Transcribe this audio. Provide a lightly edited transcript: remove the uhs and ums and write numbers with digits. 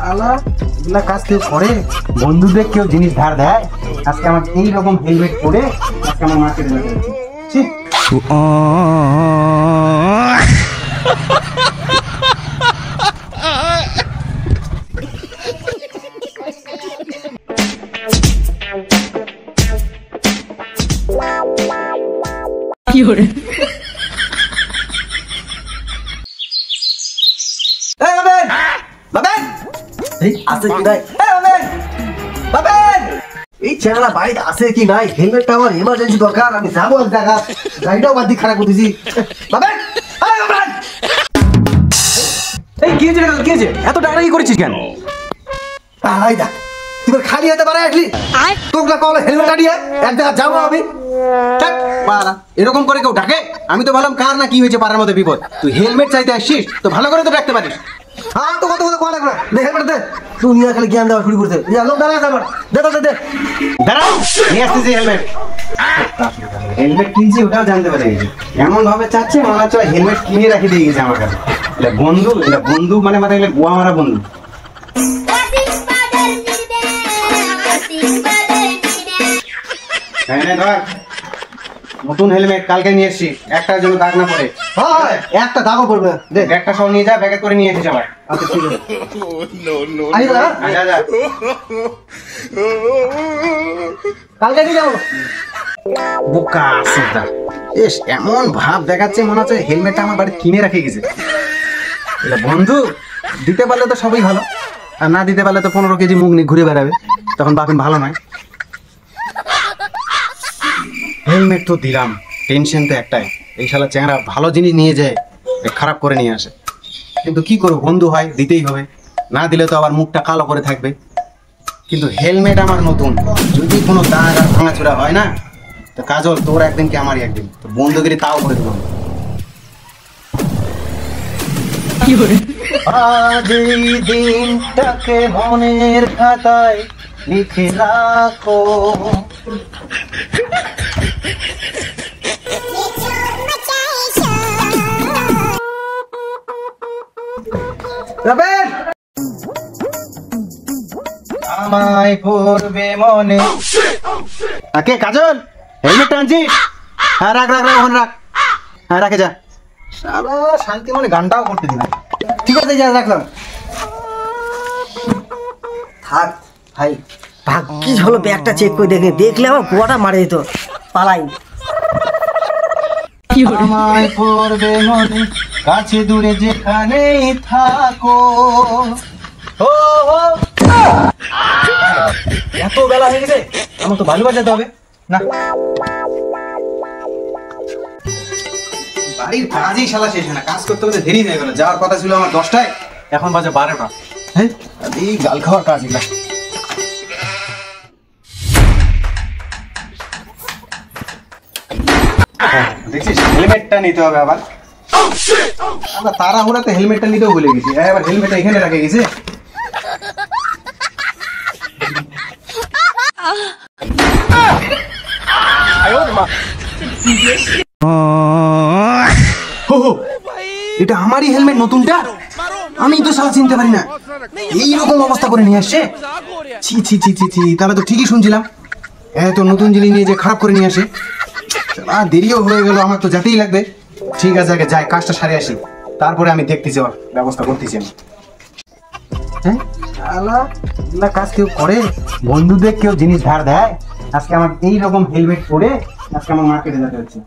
আলা এগুলা কাজ কেউ করে? বন্ধুদের কেউ জিনিস ধার দেয়? আজকে আমার এইরকম হেলমেট পরে আজকে আমার মাকে দিতে হচ্ছে। কি হরে আছে কি নাই? এই ছেলেরা বাড়িতে আছে কি নাই? হেলমেটটা আমার ইমার্জেন্সি দরকার, আমি যাবো এক জায়গা, গাড়িটাও বাদ দিয়ে খারাপ করতেছি। এই কি হয়েছে? এত ডাকাডাকি করেছিস কেন? তুই খালি হাতে বাড়ায় আসলি, তোকে কলে হেলমেটটা নিয়ে এক জায়গা যাবো আমি। এরকম করে কেউ ডাকে? আমি তো ভাবলাম কার না কি হয়েছে, পাড়ার মধ্যে বিপদ। তুই হেলমেট চাইতে আসছিস তো ভালো করে তো ডাকতে পারিস। হ্যাঁ তো কত কথা লাগবে না, হেলমেট দে। তুই নিয়ে খালি জ্ঞান দেওয়া শুরু করতে। লোক দাঁড়ায় আমার, দে দাঁড়াও, নিয়ে আসতেছি হেলমেট। হেলমেট কিনছি ওটাও জানতে পারে এমন ভাবে চাচ্ছে মনে হচ্ছে হেলমেট কিনে রাখি দিয়ে গেছে আমার কাছে। এটা বন্ধু মানে গোয়া মারা বন্ধু। নতুন হেলমেট কালকে নিয়ে এসছি, একটার জন্য দাগ না পড়ে। একটা দাগও পড়বে। দে ব্যাগটা সব নিয়ে যা, ব্যাগে করে নিয়ে এসেছি আবার। আচ্ছা ঠিক আছে। কালকে নিয়ে যাবো। বোকা আসুদা, এস এমন ভাব দেখাচ্ছে মনে হচ্ছে হেলমেটটা আমার বাড়ি কিনে রেখে গেছে। এটা বন্ধু দিতে পারলে তো সবই ভালো, আর না দিতে পারলে তো 15 কেজি মুখ নিয়ে ঘুরে বেড়াবে, তখন বাপিন ভালো নয়। হেলমেট তো দিলাম, টেনশন তো একটাই, এই শালা চ্যাংড়া ভালো জিনিস নিয়ে যায় খারাপ করে নিয়ে আসে। কিন্তু কি করবো, বন্ধু হয় দিতেই হবে, না দিলে তো আবার মুখটা কালো করে থাকবে। কিন্তু হেলমেট আমার নতুন, যদি কোনো দাগ আর ভাঙাচোরা হয় না তো কাজল তোর একদিন কি আমারই একদিন, তো বন্ধুগিরি তাও করে দেবো। আজ এই দিনটাকে মনের খাতায় লিখে রাখো। আমায় পড়বে মনে। কে কাজল, হেলমেট টানছিস? হ্যাঁ রাখ রাখ রাখ, ওখানে রাখ। হ্যাঁ রাখে যা। শালা শান্তি মনে গানটাও করতে দিন। ঠিক আছে যা রাখলাম। থাক ভাই, ভাগ্যিস হলো ব্যাগটা চেক করে দেখলে আমার গোয়াটা মারে দিত। পালাই। আমায় পড়বে মনে, কাছে দূরে যেখানেই থাকো। ও এত বেলা হয়ে গেছে, আমার তো বালু বাজাতে হবে না। বাড়ির কাজই শালা শেষ হয় না, কাজ করতে করতে দেরি হয়ে গেল। যাওয়ার কথা ছিল আমার 10টায়, এখন বাজে 12টা। হ্যাঁ এই গাল খাওয়ার কাজ এগুলা। দেখছিস হেলমেটটা নিতে হবে আবার। আমরা তাড়াহুড়াতে হেলমেটটা নিতেও ভুলে গেছি, এবার হেলমেটটা এখানে রেখে গেছে। এটা আমারই হেলমেট নতুনটা, আমি তো সালা চিনতে পারি না, এইরকম অবস্থা করে নিয়ে আসছে। ছি ছি ছি ছি ছি, তাহলে তো ঠিকই শুনছিলাম, এত নতুন জিনিস নিয়ে যে খারাপ করে নিয়ে আসে। দেরিও হয়ে গেল, আমার তো যেতেই লাগবে। ঠিক আছে আগে যাই, কাজটা সারে আসি, তারপরে আমি দেখতেছি ওর ব্যবস্থা করতেছি আমি। এগুলা কাজ কেউ করে? বন্ধুদের কেউ জিনিস ধার দেয়? আজকে আমার এইরকম হেলমেট পরে আজকে আমার মাকে যেতে হচ্ছে।